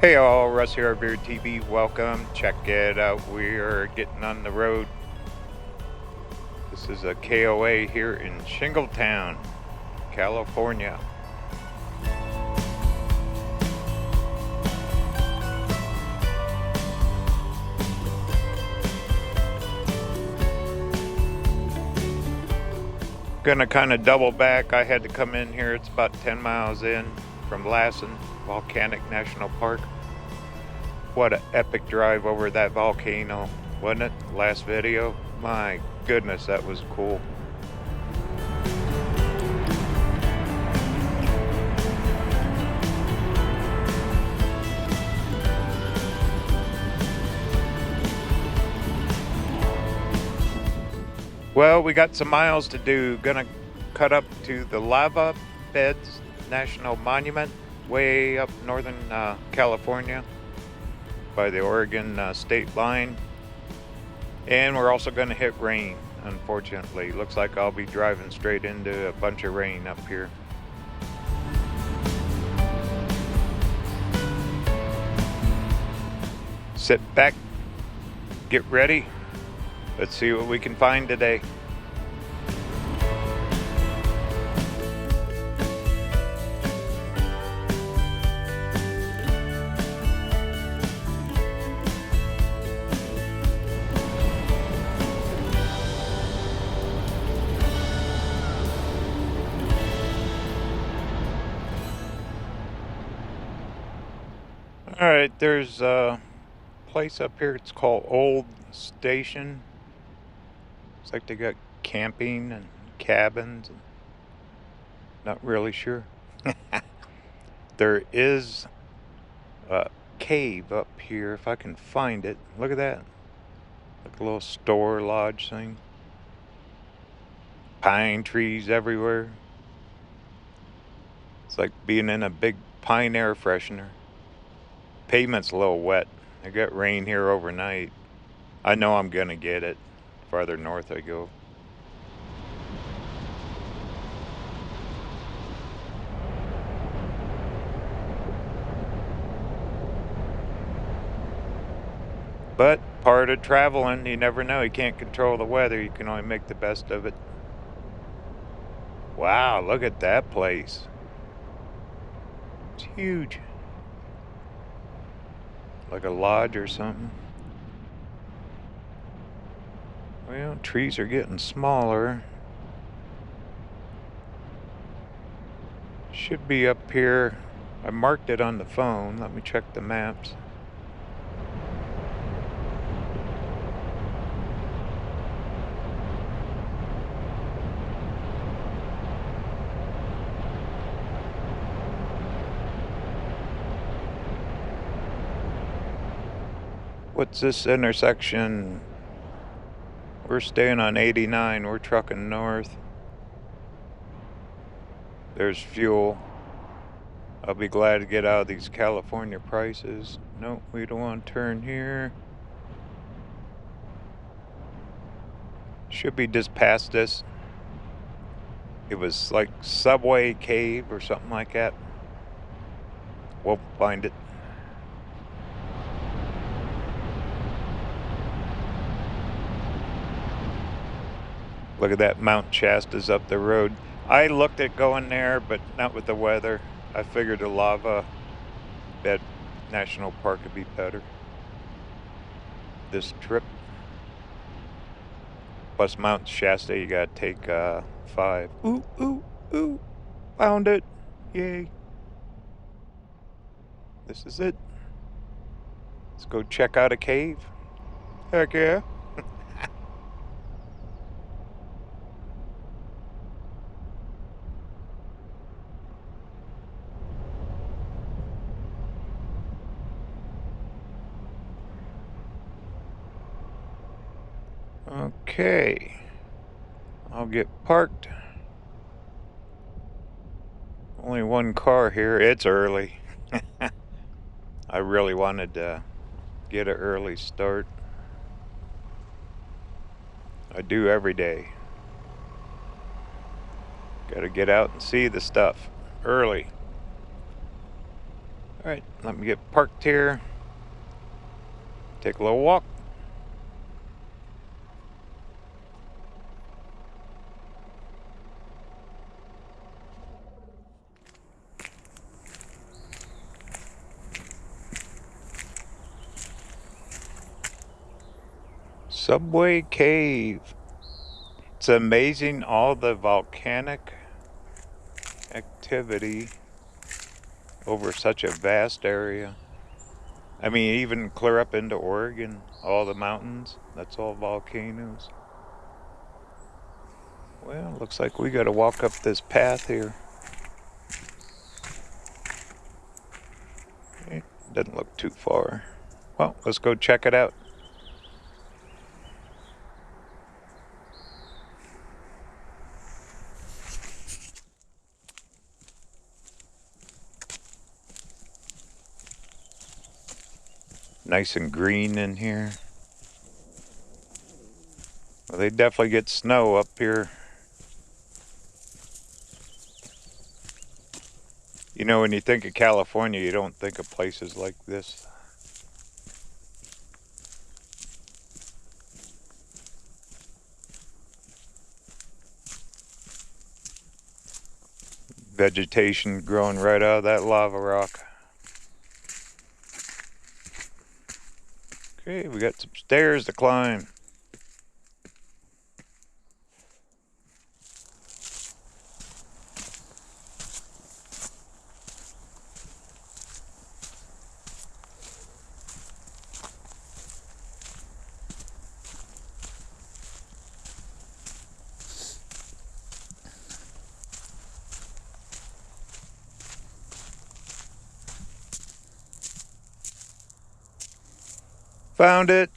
Hey all, Russ here, RVerTV. Welcome. Check it out. We are getting on the road. This is a KOA here in Shingletown, California. Gonna kind of double back. I had to come in here. It's about 10 miles in from Lassen, Volcanic National Park. What an epic drive over that volcano, wasn't it? Last video. My goodness, that was cool. Well, we got some miles to do. Gonna cut up to the Lava Beds National Monument, way up northern California by the Oregon state line. And we're also gonna hit rain, unfortunately. Looks like I'll be driving straight into a bunch of rain up here. Sit back, get ready. Let's see what we can find today. All right, there's a place up here. It's called Old Station. It's like they got camping and cabins. Not really sure. There is a cave up here, if I can find it. Look at that. Like a little store lodge thing. Pine trees everywhere. It's like being in a big pine air freshener. Pavement's a little wet. I got rain here overnight. I know I'm gonna get it farther north I go. But part of traveling, you never know. You can't control the weather. You can only make the best of it. Wow, look at that place. It's huge. Like a lodge or something. Well, trees are getting smaller. Should be up here. I marked it on the phone. Let me check the maps. What's this intersection? We're staying on 89. We're trucking north. There's fuel. I'll be glad to get out of these California prices. Nope, we don't want to turn here. Should be just past this. It was like Subway Cave or something like that. We'll find it. Look at that, Mount Shasta's up the road. I looked at going there, but not with the weather. I figured the Lava Bed National Park would be better this trip. Plus Mount Shasta, you gotta take 5. Ooh, found it. Yay. This is it. Let's go check out a cave. Heck yeah. Okay, I'll get parked. Only one car here. It's early. I really wanted to get an early start. I do every day. Gotta get out and see the stuff early. Alright, let me get parked here. Take a little walk. Subway Cave. It's amazing all the volcanic activity over such a vast area. I mean, even clear up into Oregon, all the mountains, that's all volcanoes. Well, looks like we gotta walk up this path here. It doesn't look too far. Well, let's go check it out. Nice and green in here. Well, they definitely get snow up here. You know, when you think of California, you don't think of places like this. Vegetation growing right out of that lava rock. Okay, we got some stairs to climb. Found it.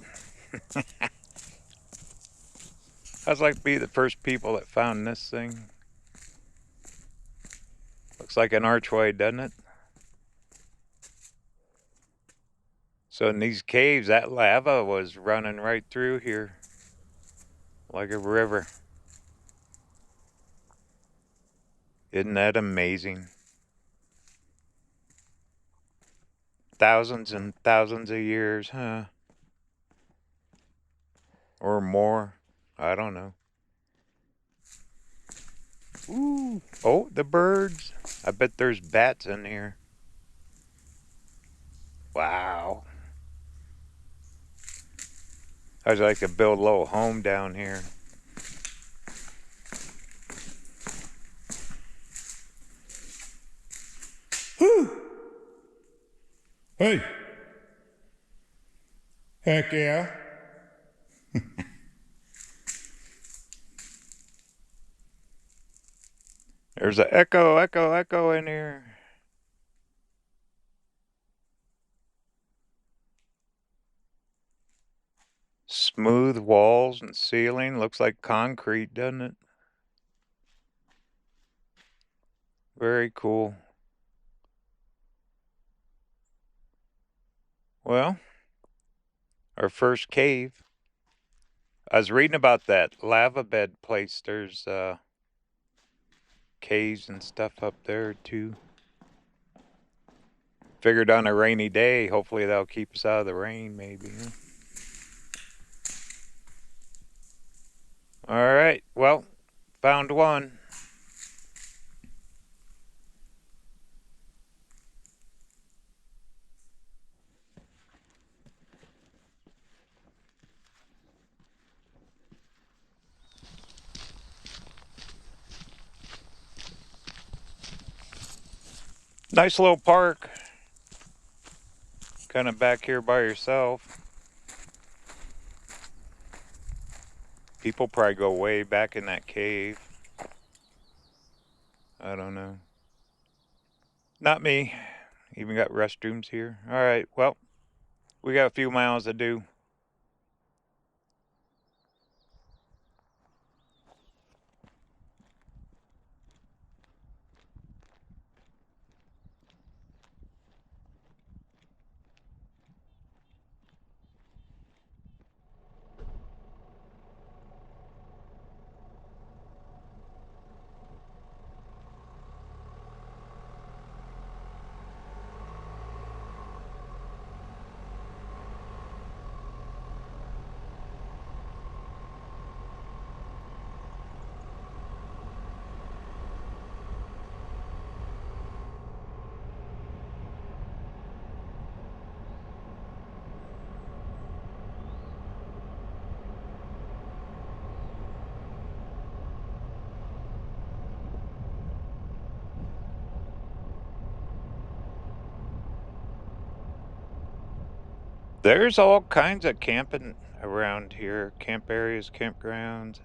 I'd like to be the first people that found this thing. Looks like an archway, doesn't it? So in these caves, that lava was running right through here like a river. Isn't that amazing? Thousands and thousands of years, huh? Or more. I don't know. Ooh. Oh, the birds. I bet there's bats in here. Wow. I'd like to build a little home down here. Whew. Hey. Heck yeah. There's an echo in here. Smooth walls and ceiling. Looks like concrete, doesn't it? Very cool. Well, our first cave. I was reading about that lava bed place. There's caves and stuff up there too. Figured on a rainy day, hopefully that'll keep us out of the rain maybe. Huh? All right, well, found one. Nice little park. Kind of back here by yourself. People probably go way back in that cave. I don't know. Not me. Even got restrooms here. All right, well, we got a few miles to do. There's all kinds of camping around here. Camp areas, campgrounds.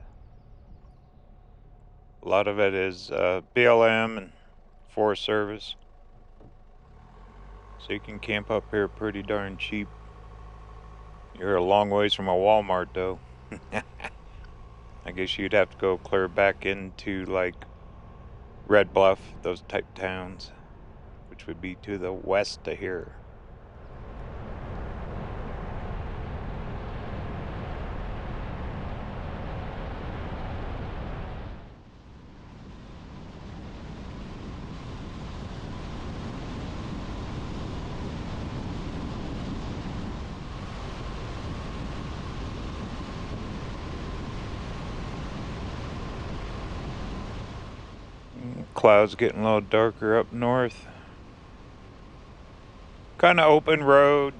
A lot of it is BLM and Forest Service. So you can camp up here pretty darn cheap. You're a long ways from a Walmart though. I guess you'd have to go clear back into like Red Bluff, those type towns, which would be to the west of here. Clouds getting a little darker up north. Kind of open road.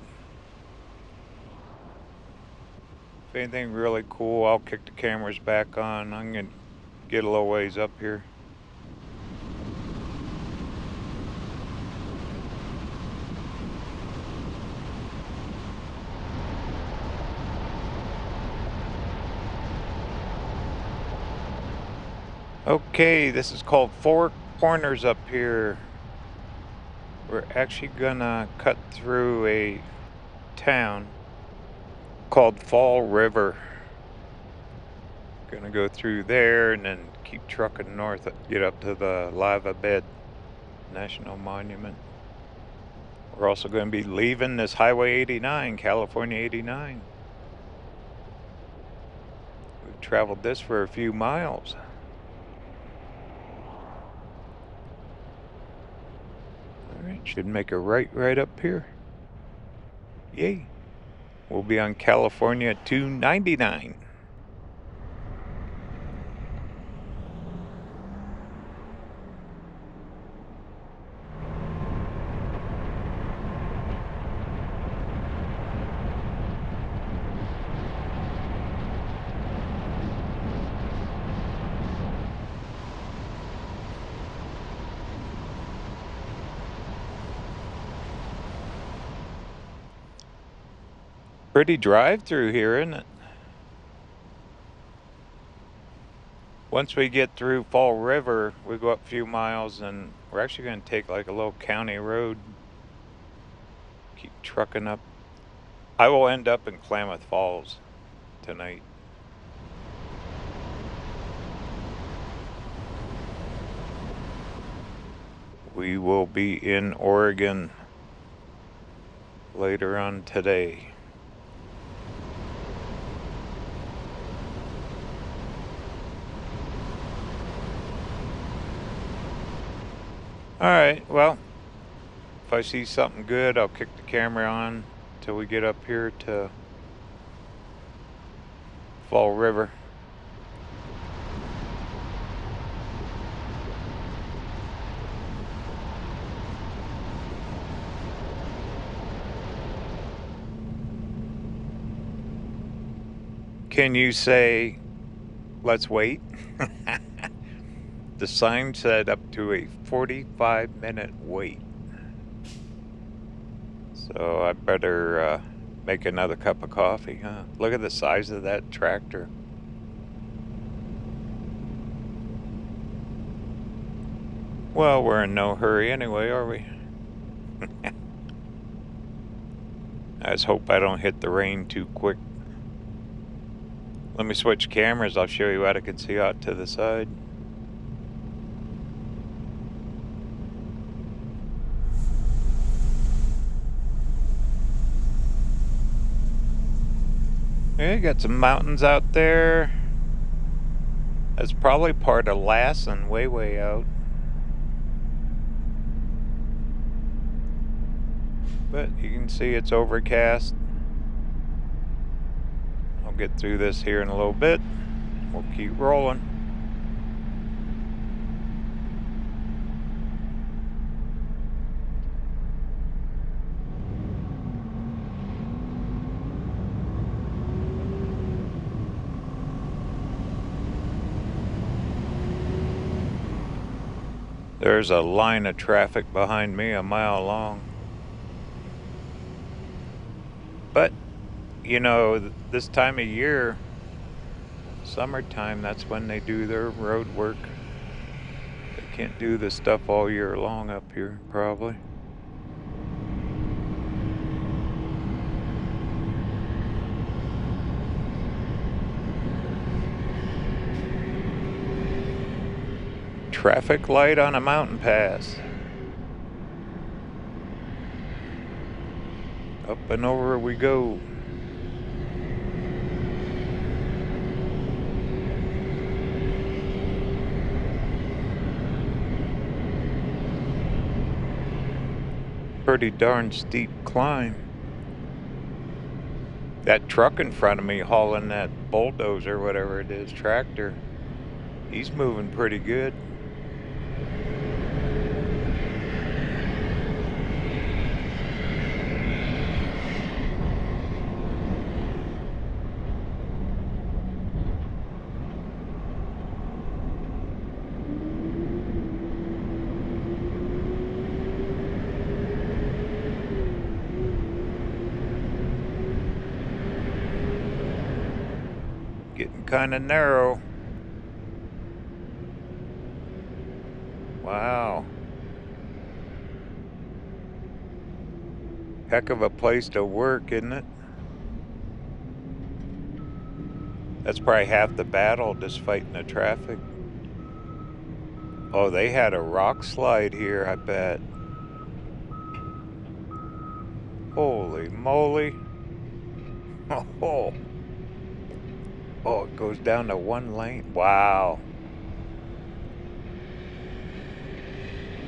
If anything really cool, I'll kick the cameras back on. I'm gonna get a little ways up here. Okay, this is called Four Corners up here. We're actually gonna cut through a town called Fall River. Gonna go through there and then keep trucking north, get up to the Lava Bed National Monument. We're also going to be leaving this Highway 89, California 89. We've traveled this for a few miles. Alright, should make a right up here. Yay. We'll be on California 299. Pretty drive through here, isn't it? Once we get through Fall River, we go up a few miles and we're actually going to take like a little county road. Keep trucking up. I will end up in Klamath Falls tonight. We will be in Oregon later on today. Alright, well, if I see something good, I'll kick the camera on till we get up here to Fall River. Can you say, let's wait? The sign said up to a 45-minute wait. So I better make another cup of coffee, huh? Look at the size of that tractor. Well, we're in no hurry anyway, are we? I just hope I don't hit the rain too quick. Let me switch cameras. I'll show you what I can see out to the side. Yeah, got some mountains out there. That's probably part of Lassen, way out. But you can see it's overcast. I'll get through this here in a little bit. We'll keep rolling. There's a line of traffic behind me a mile long. But, you know, this time of year, summertime, that's when they do their road work. They can't do this stuff all year long up here, probably. Traffic light on a mountain pass. Up and over we go. Pretty darn steep climb. That truck in front of me hauling that bulldozer, whatever it is, tractor, he's moving pretty good. Getting kind of narrow. Wow. Heck of a place to work, isn't it? That's probably half the battle, just fighting the traffic. Oh, they had a rock slide here, I bet. Holy moly. Oh, oh, it goes down to one lane. Wow.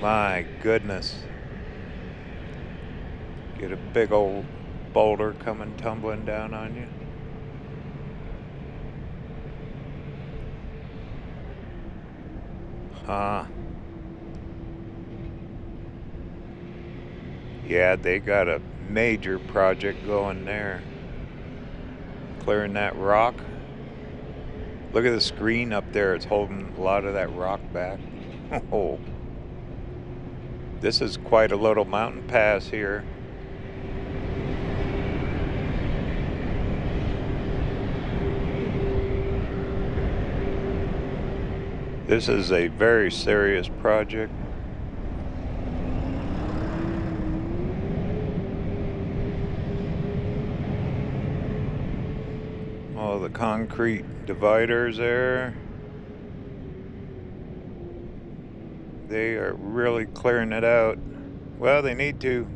My goodness. Get a big old boulder coming tumbling down on you. Huh. Yeah, they got a major project going there. Clearing that rock. Look at the screen up there. It's holding a lot of that rock back. Oh. This is quite a little mountain pass here. This is a very serious project. All the concrete dividers there. They are really clearing it out. Well, they need to.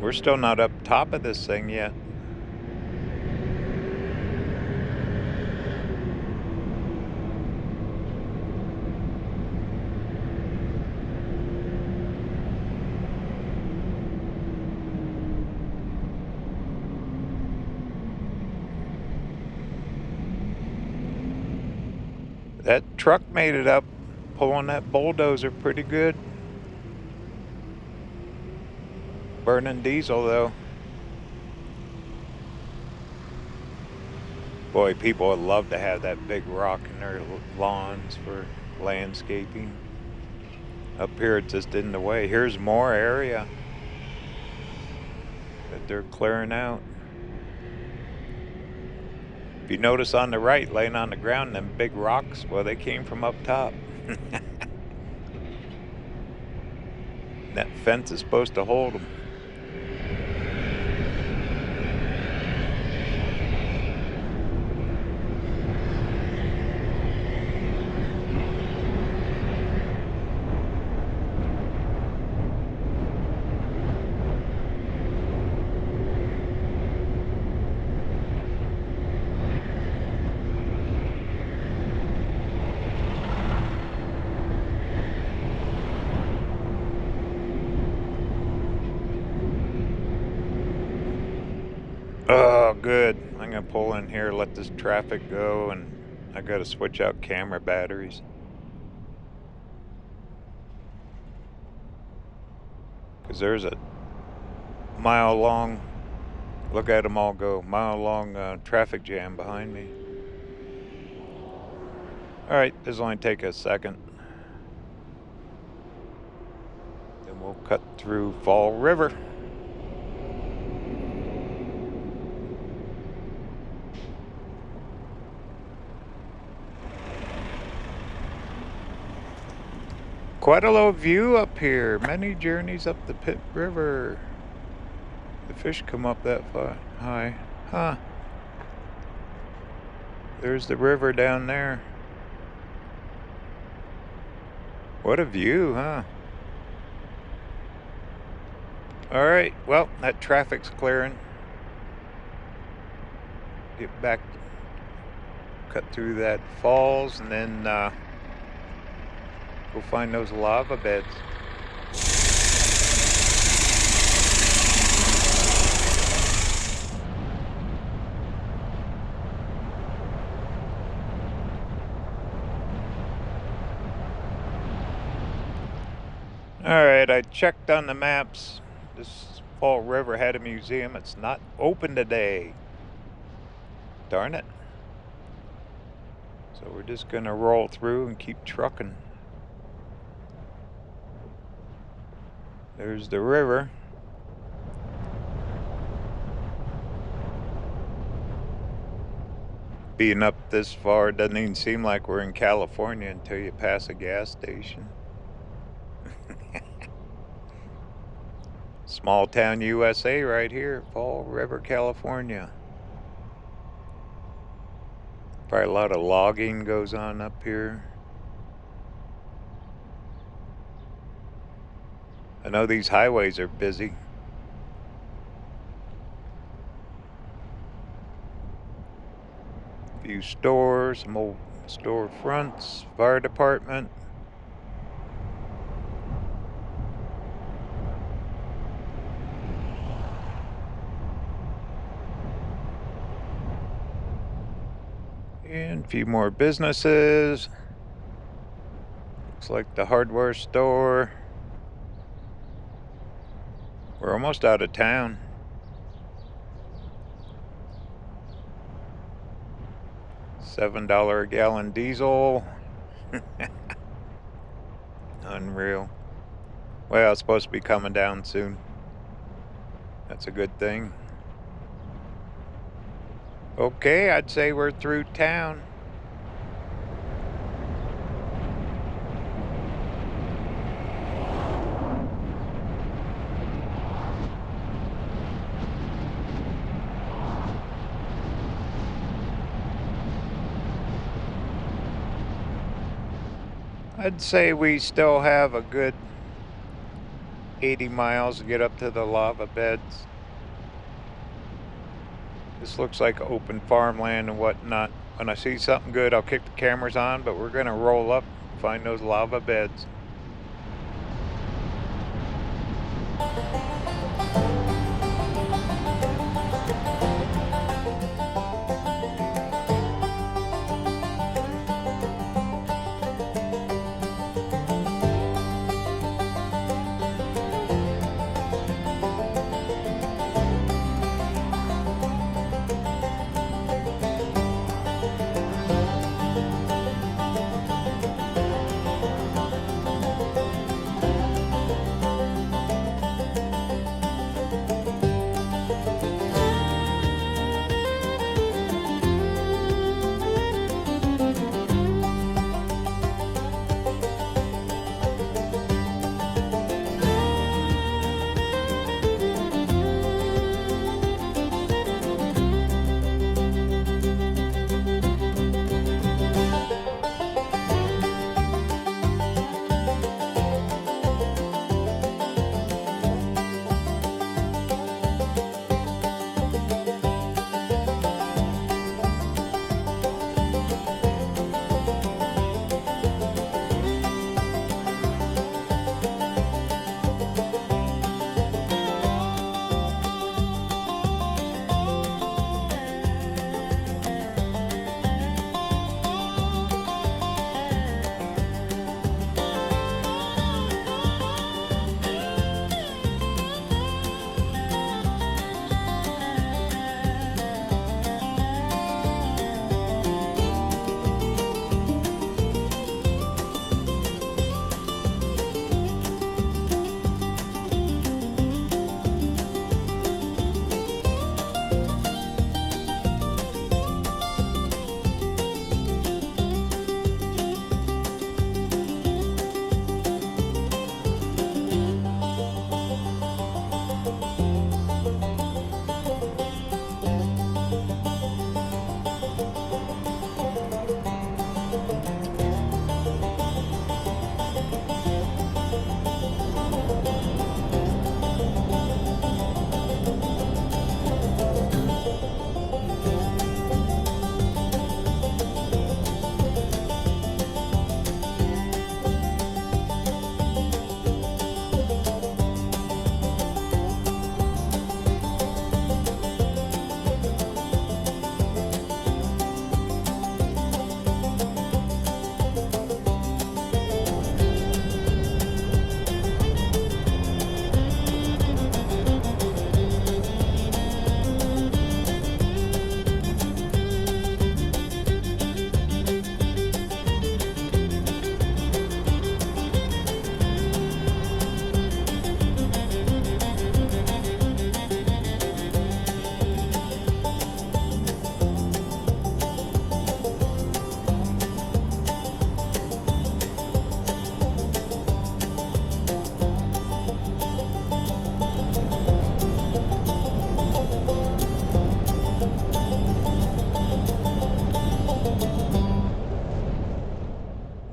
We're still not up top of this thing yet. That truck made it up, pulling that bulldozer pretty good. Burning diesel though. Boy, people would love to have that big rock in their lawns for landscaping. Up here it's just in the way. Here's more area that they're clearing out. If you notice on the right, laying on the ground, them big rocks, well, they came from up top. That fence is supposed to hold them. Oh, good. I'm gonna pull in here, let this traffic go, and I gotta switch out camera batteries. Because there's a mile-long, look at them all go, mile-long traffic jam behind me. Alright, this will only take a second. Then we'll cut through Fall River. Quite a low view up here. Many journeys up the Pit River. The fish come up that far high. Huh. There's the river down there. What a view, huh? Alright, well, that traffic's clearing. Get back, cut through that falls, and then go find those lava beds. Alright, I checked on the maps. This Fall River had a museum. It's not open today. Darn it. So we're just gonna roll through and keep trucking. There's the river. Being up this far, it doesn't even seem like we're in California until you pass a gas station. Small town USA right here, Fall River, California. Probably a lot of logging goes on up here. I know these highways are busy. A few stores, some old store fronts, fire department. And a few more businesses. Looks like the hardware store. We're almost out of town. $7 a gallon diesel. Unreal. Well, it's supposed to be coming down soon. That's a good thing. Okay, I'd say we're through town. I'd say we still have a good 80 miles to get up to the lava beds. This looks like open farmland and whatnot. When I see something good, I'll kick the cameras on, but we're gonna roll up, find those lava beds.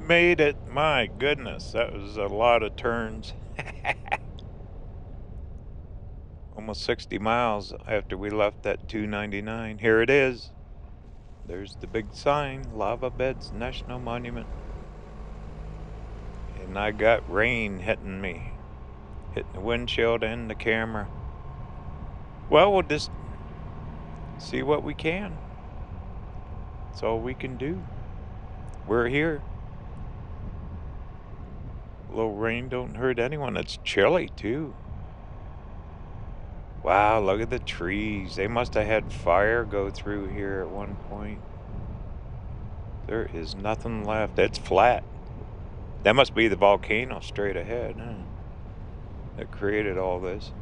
made it. My goodness, that was a lot of turns. Almost 60 miles after we left that 299. Here it is. There's the big sign, Lava Beds National Monument. And I got rain hitting me, hitting the windshield and the camera. Well, we'll just see what we can. That's all we can do. We're here. A little rain don't hurt anyone. It's chilly too. Wow, look at the trees. They must have had fire go through here at one point. There is nothing left. It's flat. That must be the volcano straight ahead, huh? That created all this.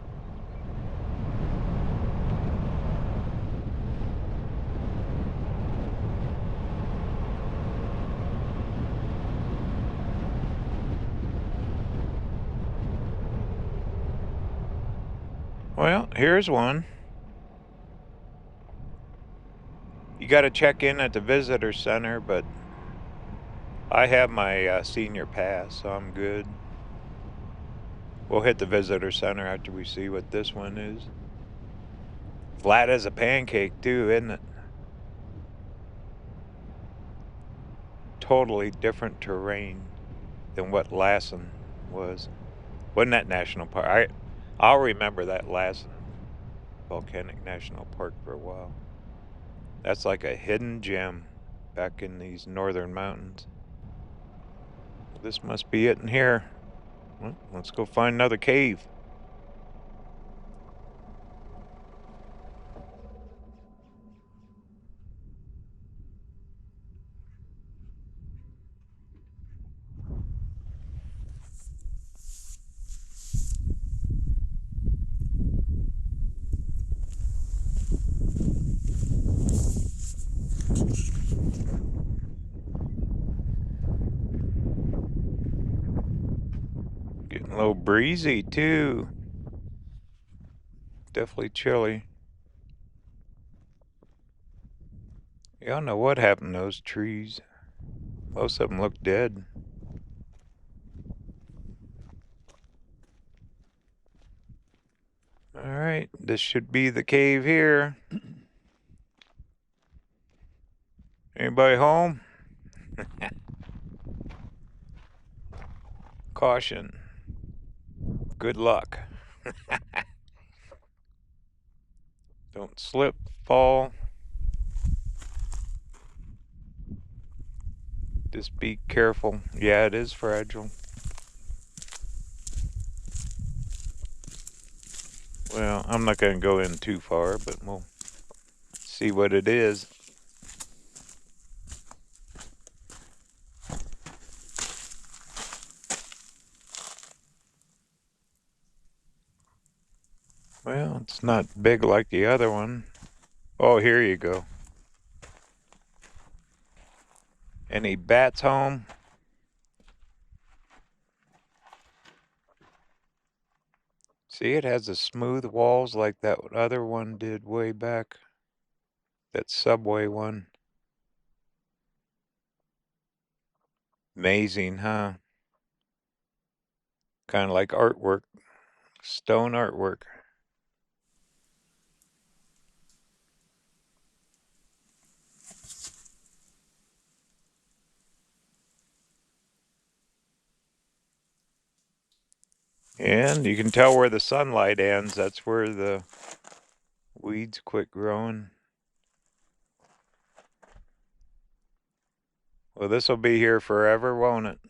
Well, here's one. You got to check in at the visitor center, but I have my senior pass, so I'm good. We'll hit the visitor center after we see what this one is. Flat as a pancake too, isn't it? Totally different terrain than what Lassen was. Wasn't that national park? I'll remember that Lassen Volcanic National Park for a while. That's like a hidden gem back in these northern mountains. This must be it in here. Well, let's go find another cave. Getting a little breezy too. Definitely chilly. I don't know what happened to those trees. Most of them look dead. Alright, this should be the cave here. Anybody home? Caution. Good luck. Don't slip, fall. Just be careful. Yeah, it is fragile. Well, I'm not going to go in too far, but we'll see what it is. Well, it's not big like the other one. Oh, here you go. Any bats home? See, it has the smooth walls like that other one did way back. That subway one. Amazing, huh? Kind of like artwork. Stone artwork. And you can tell where the sunlight ends. That's where the weeds quit growing. Well, this will be here forever, won't it?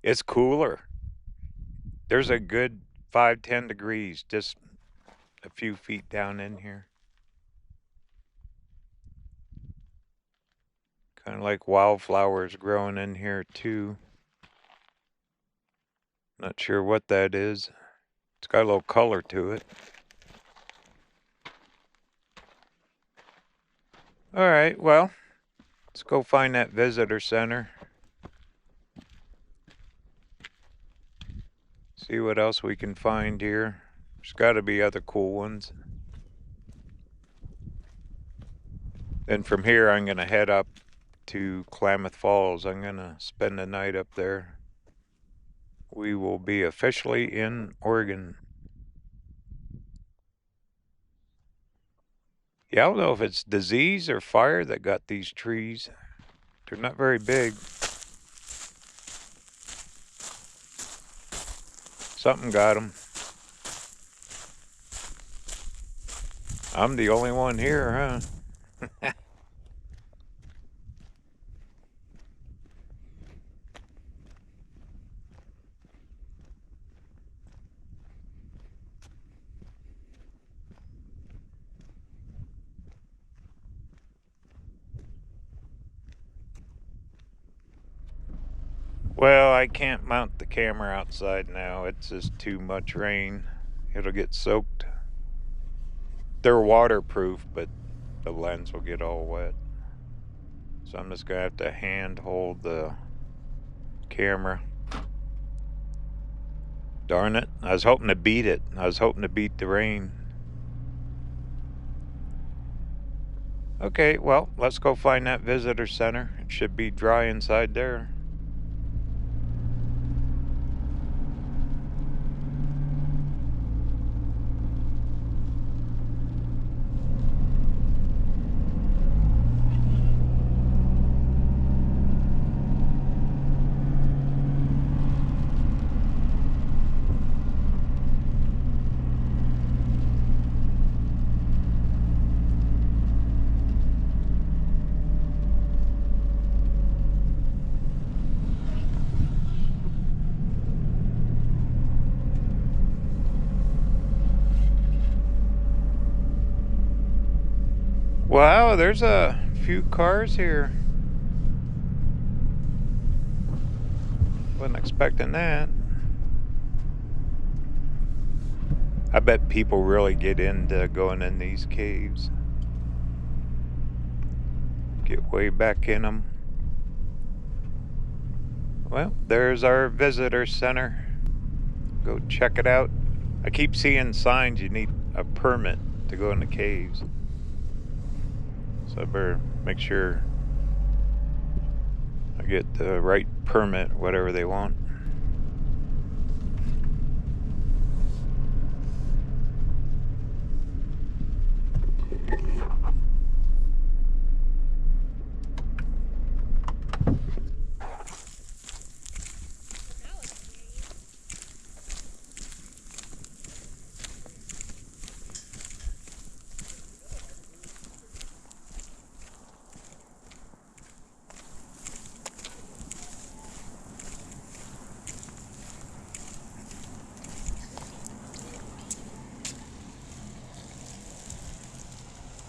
It's cooler. There's a good 5-10 degrees just a few feet down in here. Kind of like wildflowers growing in here too. Not sure what that is. It's got a little color to it. All right, well, let's go find that visitor center. See what else we can find here. There's got to be other cool ones. Then from here, I'm going to head up to Klamath Falls. I'm going to spend the night up there. We will be officially in Oregon. Yeah, I don't know if it's disease or fire that got these trees. They're not very big. Something got them. I'm the only one here, huh? Well, I can't mount the camera outside now. It's just too much rain. It'll get soaked. They're waterproof, but the lens will get all wet. So I'm just going to have to hand hold the camera. Darn it. I was hoping to beat it. I was hoping to beat the rain. Okay, well, let's go find that visitor center. It should be dry inside there. Wow, there's a few cars here. Wasn't expecting that. I bet people really get into going in these caves. Get way back in them. Well, there's our visitor center. Go check it out. I keep seeing signs you need a permit to go in the caves. So I better make sure I get the right permit, whatever they want.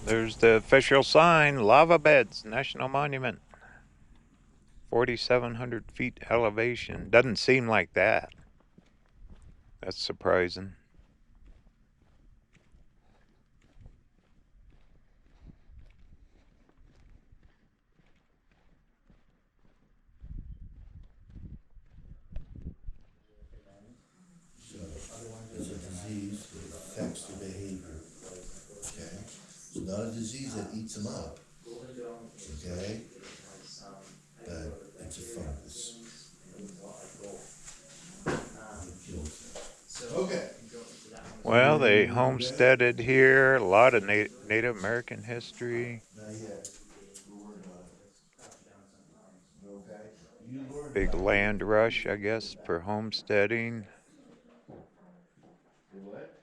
There's the official sign, Lava Beds, National Monument. 4,700 feet elevation. Doesn't seem like that. That's surprising. It's a disease that affects the behavior, okay? It's not a disease that eats them up, okay? But it's a fungus. It kills them. Okay. Well, they homesteaded here. A lot of Native American history. Not yet. We're working on it. Okay? You learn Big about land rush, I guess, for homesteading. what?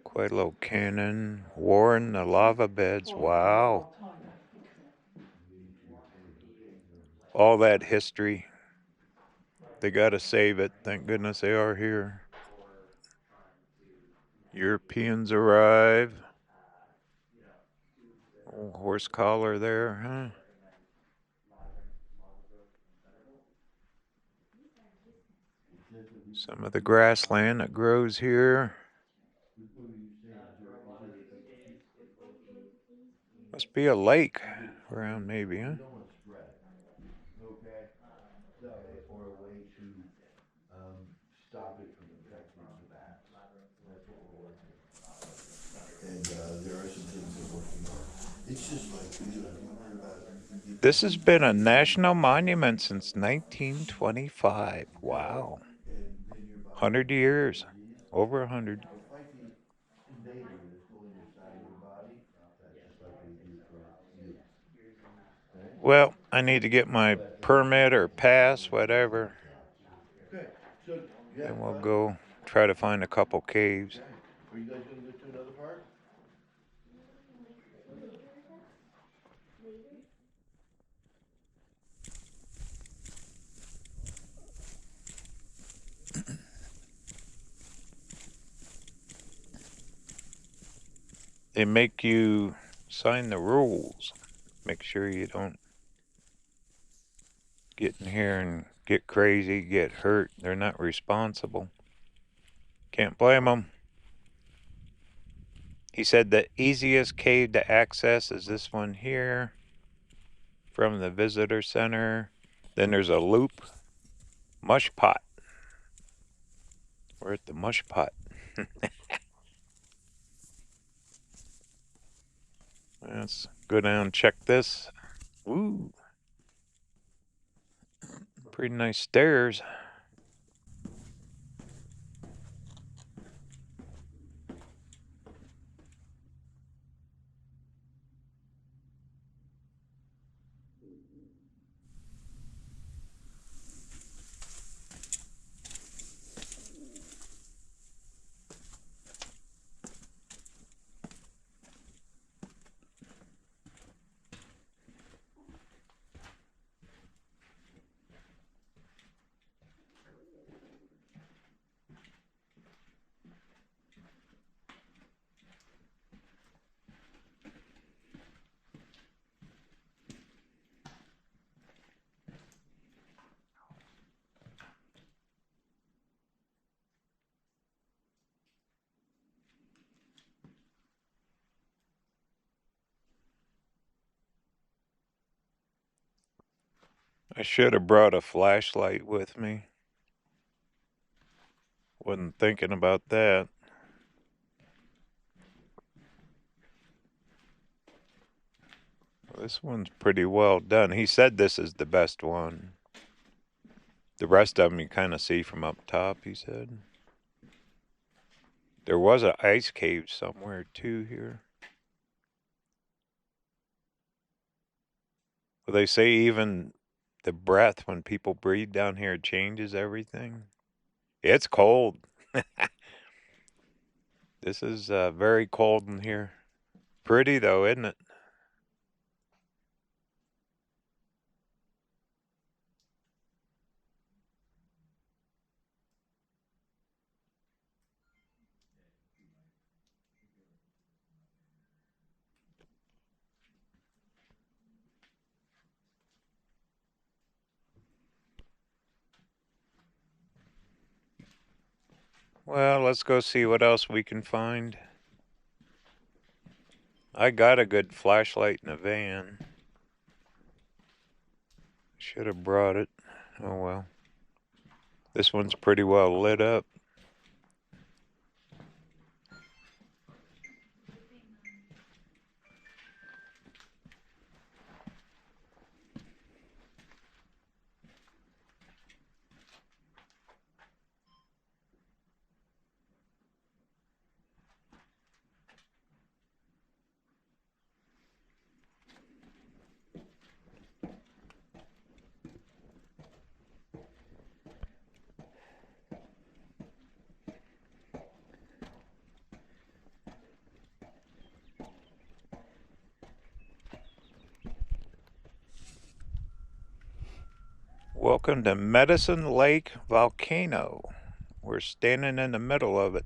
Quite a little cannon. War in the lava beds. Wow. All that history. They gotta save it. Thank goodness they are here. Europeans arrive. Old horse collar there, huh? Some of the grassland that grows here. Must be a lake around maybe, huh? We don't want to spread it, okay? Okay, or a way to, stop it from infecting the bats. That's what we're working on. And, there are some things they're working on. It's just like, you heard about This has been a national monument since 1925. Wow. 100 years. Over 100. a feisty invader that's going inside your body, just like they do for you. Okay? Well, I need to get my permit or pass, whatever. Okay, so you Then have we'll fun? go try to find a couple caves. Okay. Are you guys going to go to another park? They make you sign the rules. Make sure you don't get in here and get crazy, get hurt. They're not responsible. Can't blame them. He said the easiest cave to access is this one here from the visitor center. Then there's a loop. Mush pot. We're at the mush pot. Let's go down and check this. Ooh. Pretty nice stairs. I should have brought a flashlight with me. Wasn't thinking about that. This one's pretty well done. He said this is the best one. The rest of them you kind of see from up top, he said. There was an ice cave somewhere too here. Well, they say even the breath when people breathe down here changes everything. It's cold. This is very cold in here. Pretty though, isn't it? Well, let's go see what else we can find. I got a good flashlight in the van. Should have brought it. Oh well. This one's pretty well lit up. Welcome to Medicine Lake Volcano. We're standing in the middle of it.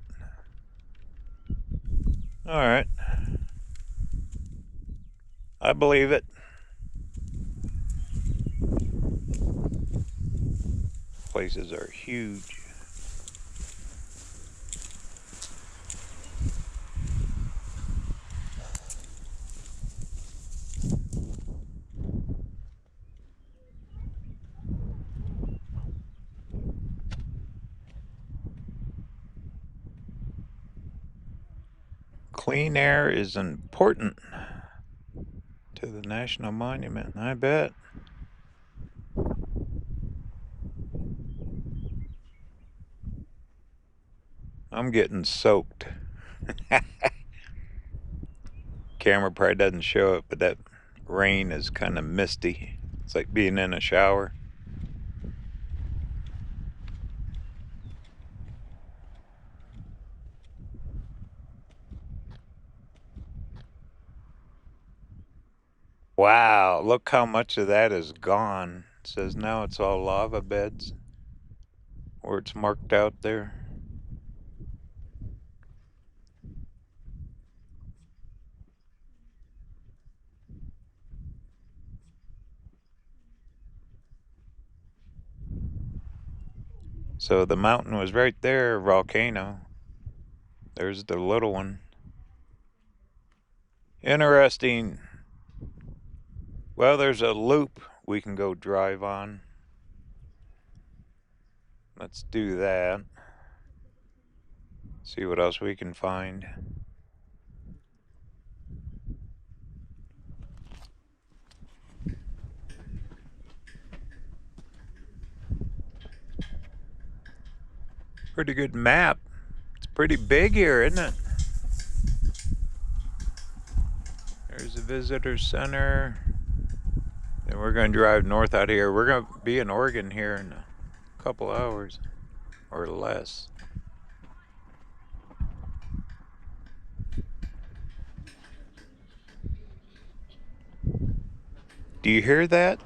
All right. I believe it. Places are huge. Clean air is important. to the National Monument, I bet. I'm getting soaked. Camera probably doesn't show it, but that rain is kind of misty. It's like being in a shower. Wow, look how much of that is gone. It says now it's all lava beds where it's marked out there. So the mountain was right there, volcano. There's the little one. Interesting. Well, there's a loop we can go drive on. Let's do that. See what else we can find. Pretty good map. It's pretty big here, isn't it? There's the visitor center. Then we're going to drive north out here. We're going to be in Oregon here in a couple hours or less. Do you hear that?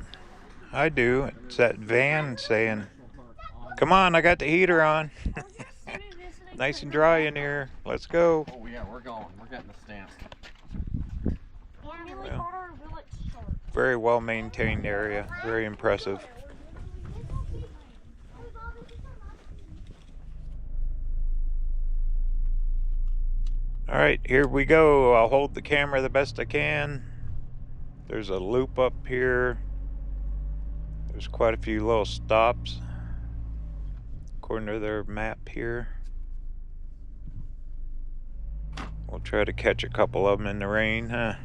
I do. It's that van saying, "Come on, I got the heater on." Nice and dry in here. Let's go. Oh yeah, we're going. We're getting the stamps. Well, very well maintained area. Very impressive. All right, here we go. I'll hold the camera the best I can. There's a loop up here. There's quite a few little stops according to their map here. We'll try to catch a couple of them in the rain, huh?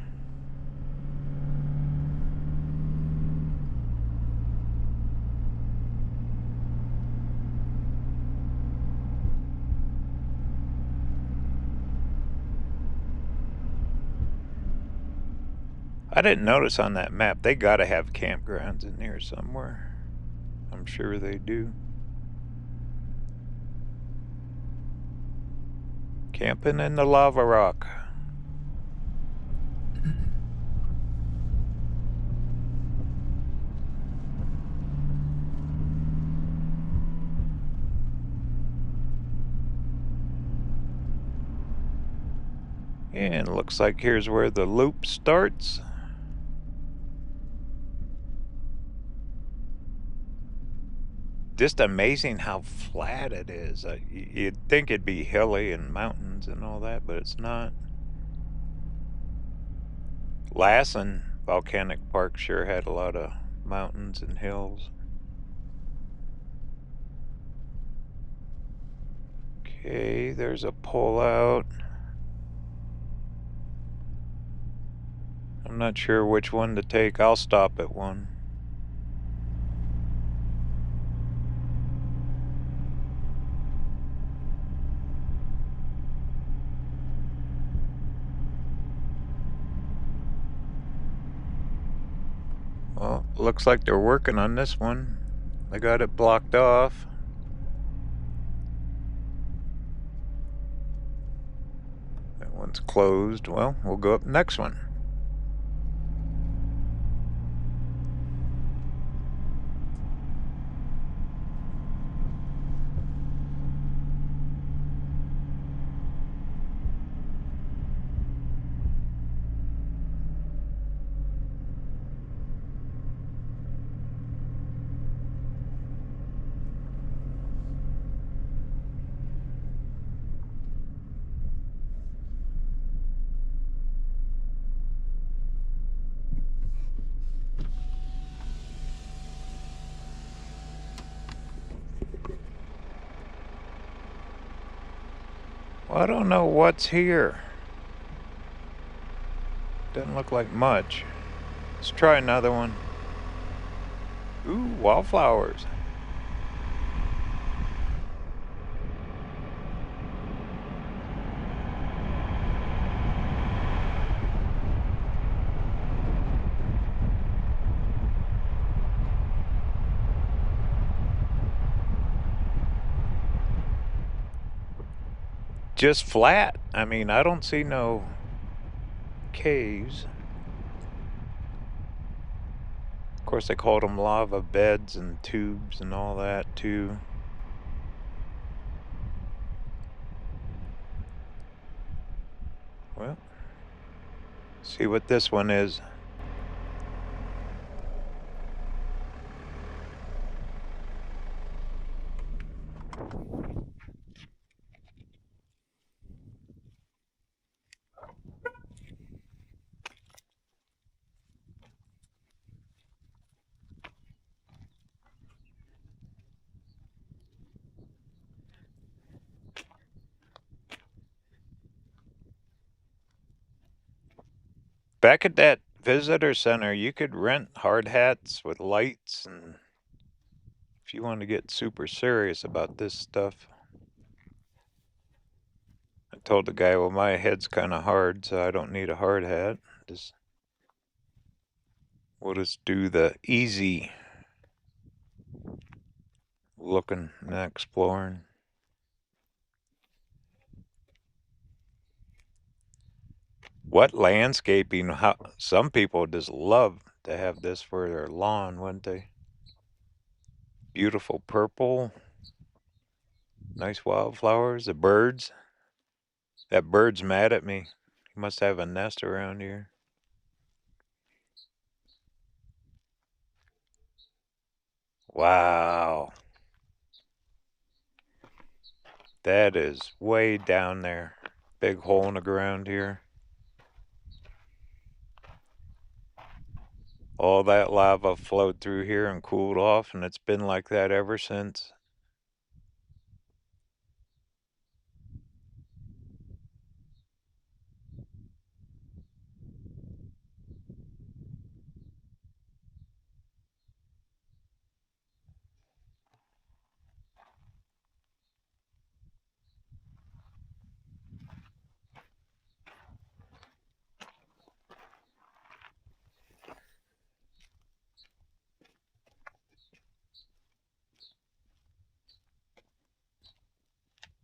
I didn't notice on that map. They gotta have campgrounds in here somewhere. I'm sure they do. Camping in the lava rock. And looks like here's where the loop starts. Just amazing how flat it is. You'd think it'd be hilly and mountains and all that, but it's not. Lassen Volcanic Park sure had a lot of mountains and hills. Okay, there's a pull-out. I'm not sure which one to take. I'll stop at one. Well, looks like they're working on this one. They got it blocked off. That one's closed. Well, we'll go up next one. Well, I don't know what's here. Doesn't look like much. Let's try another one. Ooh, wildflowers. Just flat. I mean, I don't see no caves. Of course, they called them lava beds and tubes and all that too. Well, see what this one is. Back at that visitor center, you could rent hard hats with lights, and if you want to get super serious about this stuff. I told the guy, well, my head's kind of hard, so I don't need a hard hat. We'll just do the easy looking and exploring. What landscaping? How, some people just love to have this for their lawn, wouldn't they? Beautiful purple, nice wildflowers, the birds. That bird's mad at me. He must have a nest around here. Wow. That is way down there. Big hole in the ground here. All that lava flowed through here and cooled off, and it's been like that ever since.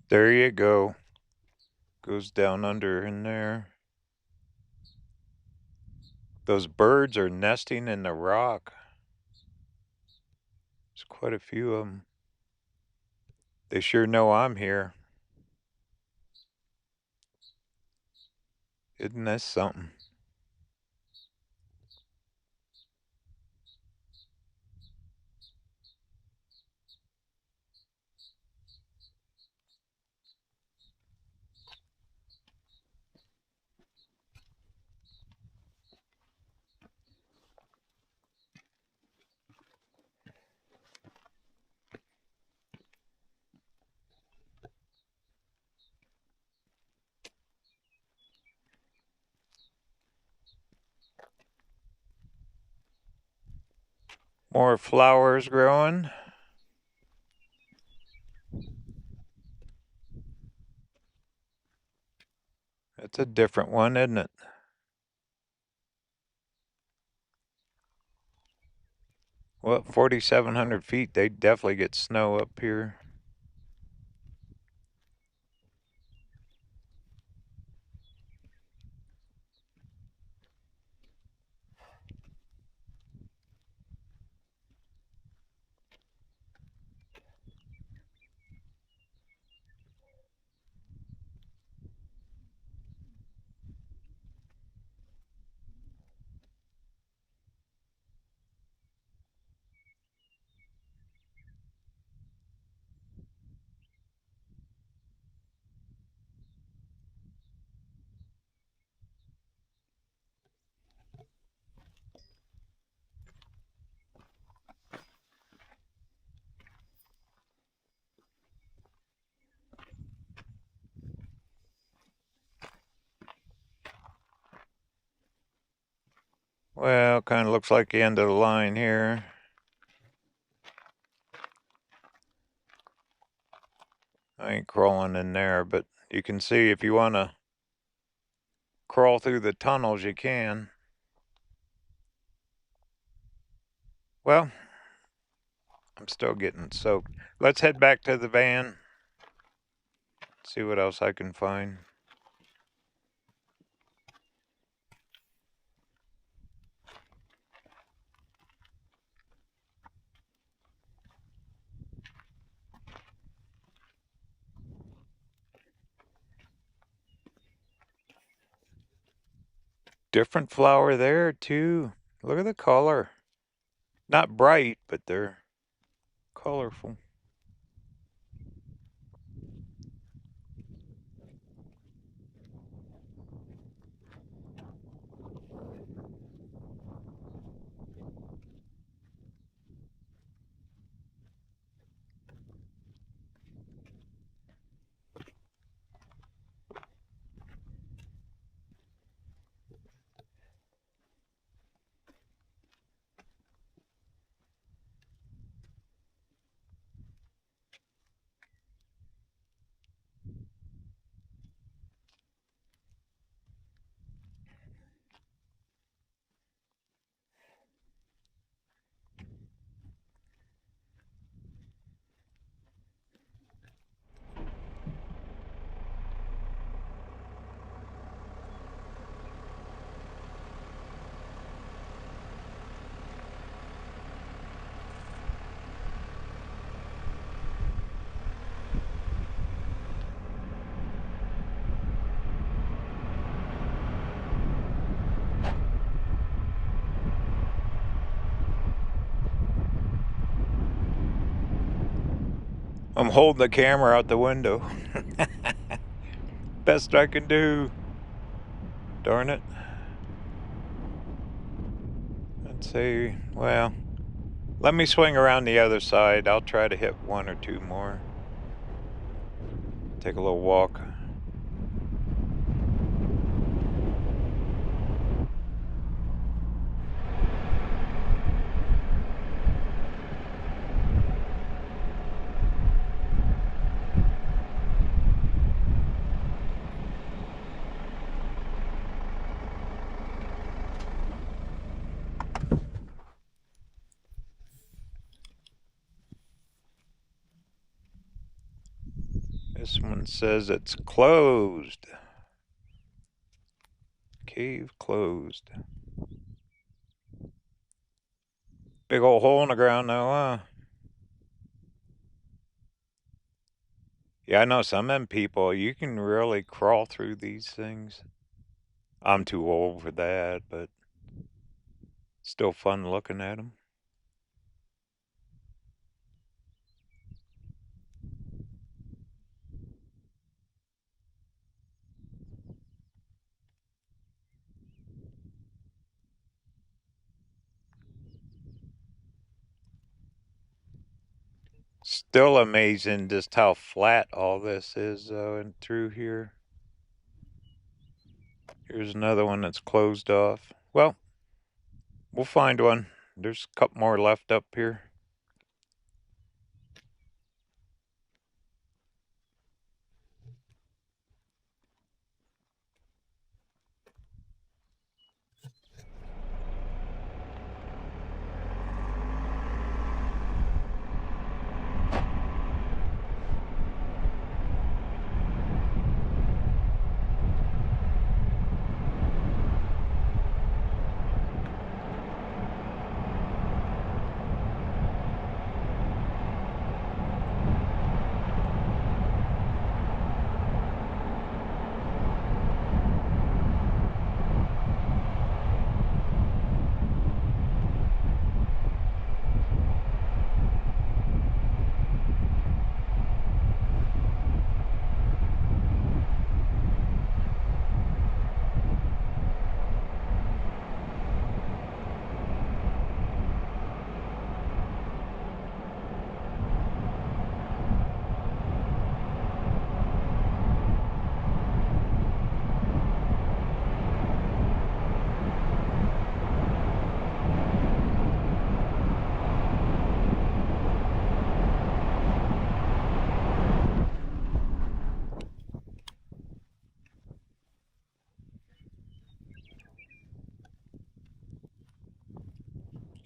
There you go. Goes down under in there. Those birds are nesting in the rock. There's quite a few of them. They sure know I'm here. Isn't that something? More flowers growing. That's a different one, isn't it? Well, 4,700 feet, they definitely get snow up here. Well, kind of looks like the end of the line here. I ain't crawling in there, but you can see if you want to crawl through the tunnels, you can. Well, I'm still getting soaked. Let's head back to the van. See what else I can find. Different flower there too. Look at the color. Not bright, but they're colorful. I'm holding the camera out the window. Best I can do. Darn it. Let's see. Well, let me swing around the other side. I'll try to hit one or two more. Take a little walk. This one says it's closed. Cave closed. Big old hole in the ground now, huh? Yeah, I know some of them people, you can really crawl through these things. I'm too old for that, but still fun looking at them. Still amazing just how flat all this is, though, and through here. Here's another one that's closed off. Well, we'll find one. There's a couple more left up here.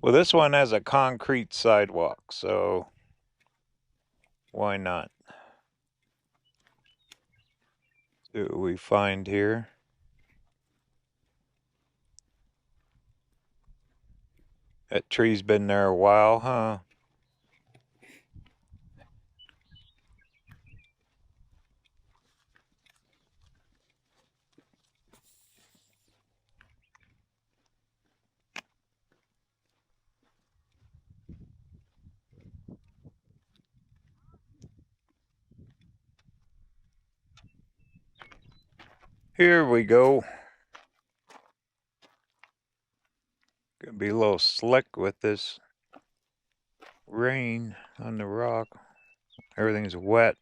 Well, this one has a concrete sidewalk, so why not? See what we find here. That tree's been there a while, huh? Here we go. Gonna be a little slick with this rain on the rock. Everything's wet.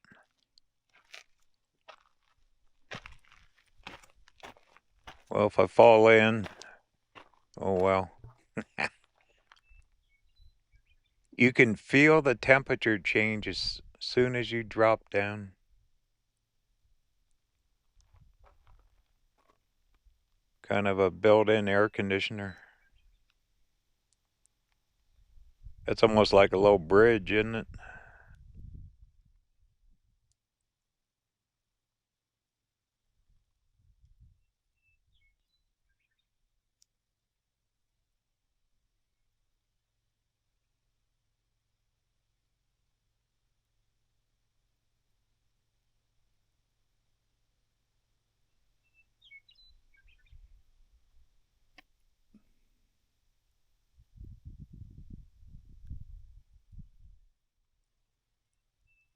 Well, if I fall in, oh well. You can feel the temperature change as soon as you drop down. Kind of a built-in air conditioner. It's almost like a little bridge, isn't it?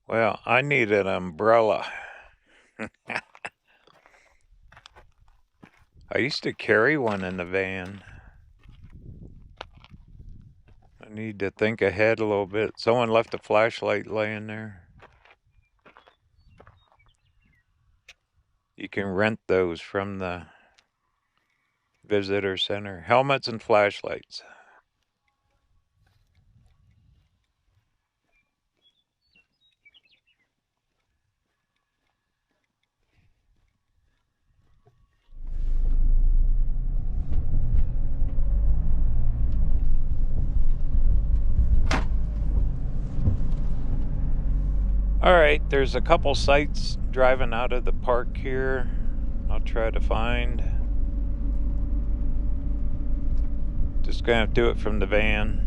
Well, I need an umbrella. I used to carry one in the van. I need to think ahead a little bit. Someone left a flashlight laying there. You can rent those from the visitor center. Helmets and flashlights. All right, there's a couple sites driving out of the park here. I'll try to find. Just gonna have to do it from the van.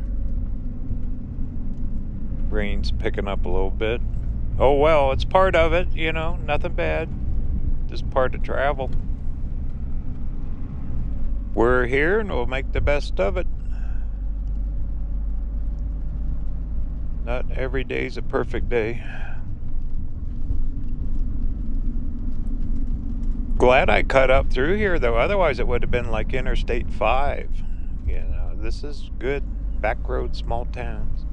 Rain's picking up a little bit. Oh well, it's part of it, you know, nothing bad. Just part of travel. We're here and we'll make the best of it. Not every day's a perfect day. Glad I cut up through here though, otherwise it would have been like Interstate 5. You know, this is good. Backroad, small towns.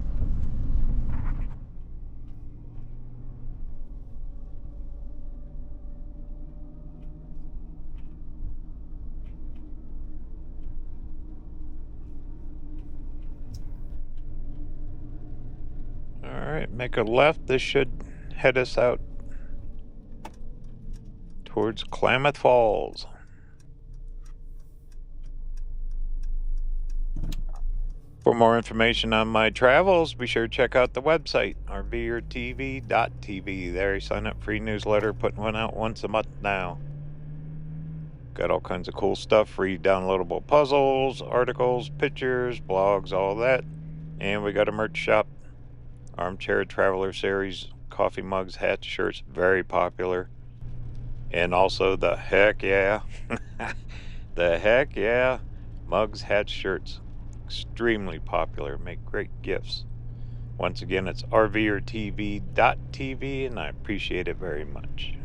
Alright, make a left. This should head us out towards Klamath Falls. For more information on my travels, be sure to check out the website, RVerTV.tv. There you sign up for e-newsletter, putting one out once a month now. Got all kinds of cool stuff, free downloadable puzzles, articles, pictures, blogs, all that. And we got a merch shop, Armchair Traveler Series, coffee mugs, hats, shirts, very popular. And also the heck yeah, the heck yeah, mugs, hats, shirts. Extremely popular, make great gifts. Once again, it's RVerTV.tv, and I appreciate it very much.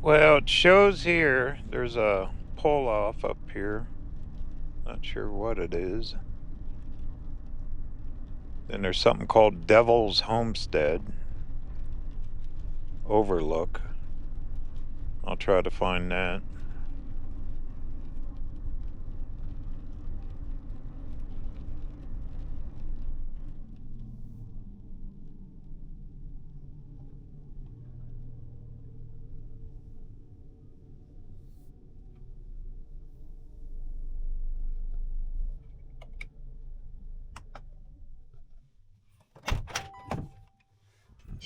Well, it shows here there's a pull off up here. Not sure what it is. Then there's something called Devil's Homestead Overlook. I'll try to find that.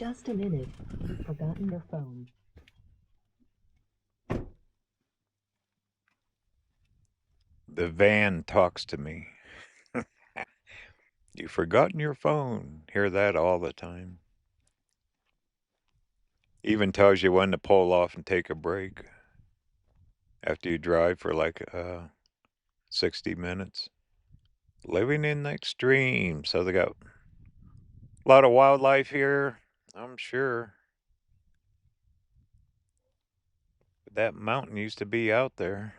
Just a minute. You've forgotten your phone. The van talks to me. You've forgotten your phone. Hear that all the time. Even tells you when to pull off and take a break after you drive for like 60 minutes. Living in the extreme. So they got a lot of wildlife here, I'm sure. But that mountain used to be out there.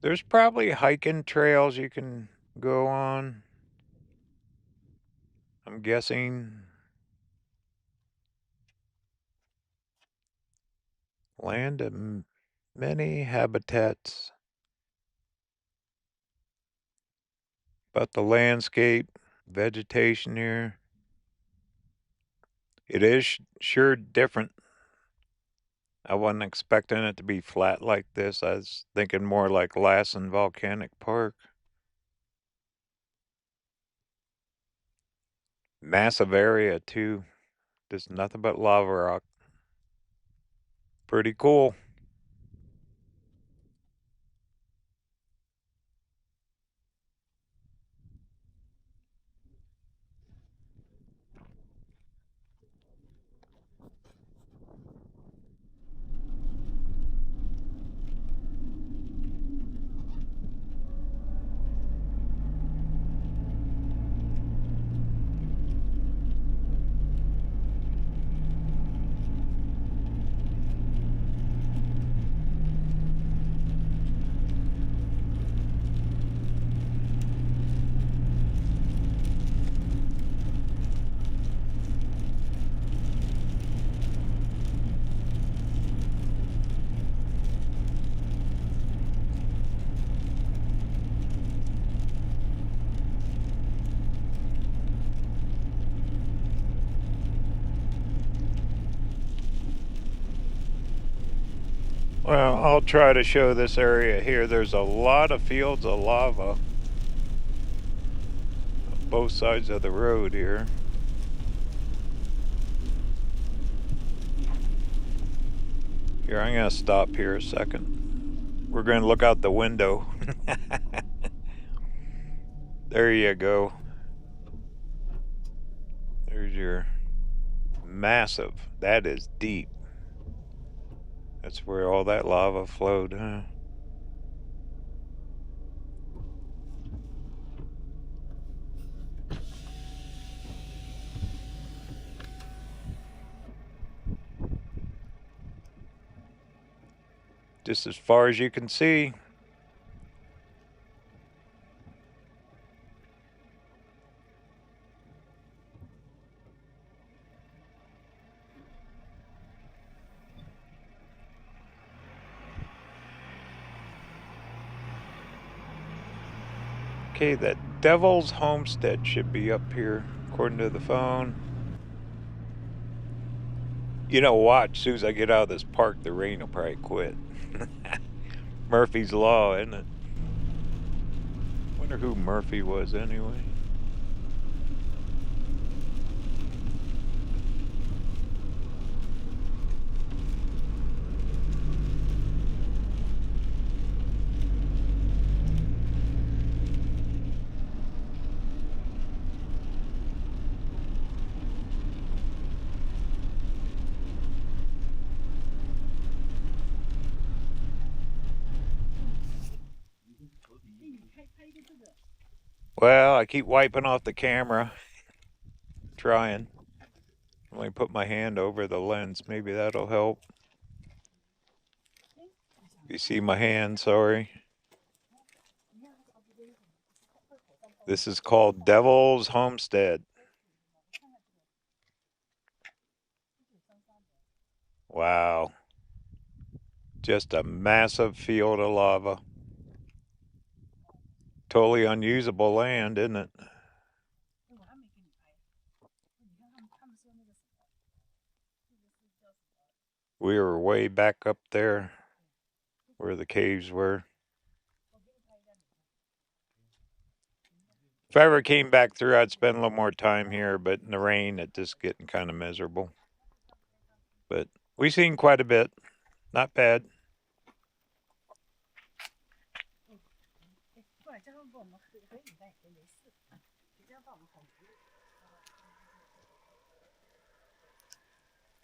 There's probably hiking trails you can go on. I'm guessing. Land of many habitats. But the landscape, vegetation here, it is sure different. I wasn't expecting it to be flat like this. I was thinking more like Lassen Volcanic Park. Massive area too. Just nothing but lava rock. Pretty cool. Well, I'll try to show this area here. There's a lot of fields of lava on both sides of the road here. Here, I'm going to stop here a second. We're going to look out the window. There you go. There's your massive. That is deep. That's where all that lava flowed, huh? Just as far as you can see. Okay, that Devil's Homestead should be up here, according to the phone. You know, watch, as soon as I get out of this park, the rain will probably quit. Murphy's Law, isn't it? Wonder who Murphy was anyway. Well, I keep wiping off the camera. Trying. Let me put my hand over the lens. Maybe that'll help. You see my hand, sorry. This is called Devil's Homestead. Wow. Just a massive field of lava. Totally unusable land, isn't it? We were way back up there where the caves were. I ever came back through, I'd spend a little more time here, but in the rain, it's just getting kind of miserable. But we've seen quite a bit. Not bad.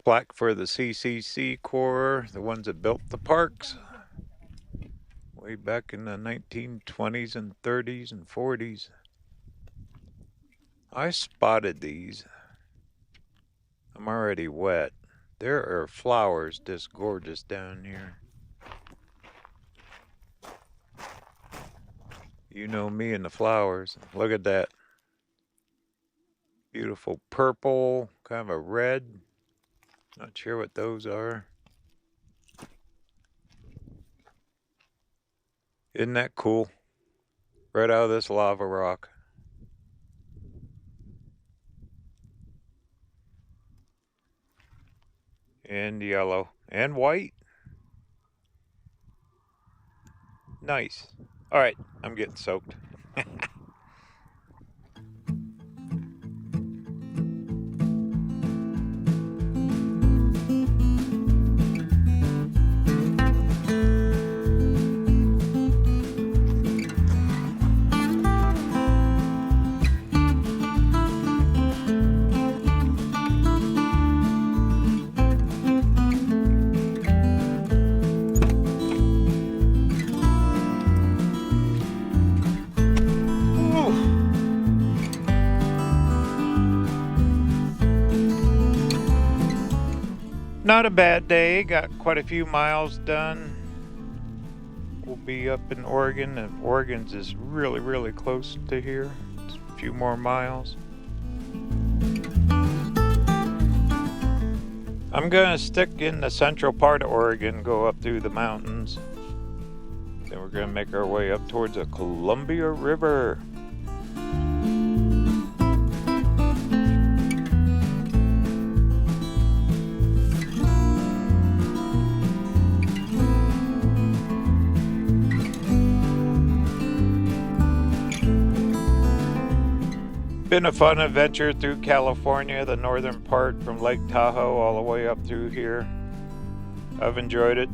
Plaque for the CCC Corps, the ones that built the parks way back in the 1920s and 30s and 40s. I spotted these. I'm already wet. There are flowers just gorgeous down here. You know me and the flowers. Look at that. Beautiful purple, kind of a red. Not sure what those are. Isn't that cool? Right out of this lava rock. And yellow. And white. Nice. All right, I'm getting soaked. Not a bad day. Got quite a few miles done. We'll be up in Oregon, and Oregon's is really, really close to here. It's a few more miles. I'm gonna stick in the central part of Oregon, go up through the mountains. Then we're gonna make our way up towards the Columbia River. Been a fun adventure through California, the northern part from Lake Tahoe all the way up through here. I've enjoyed it.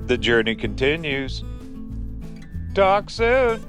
The journey continues. Talk soon.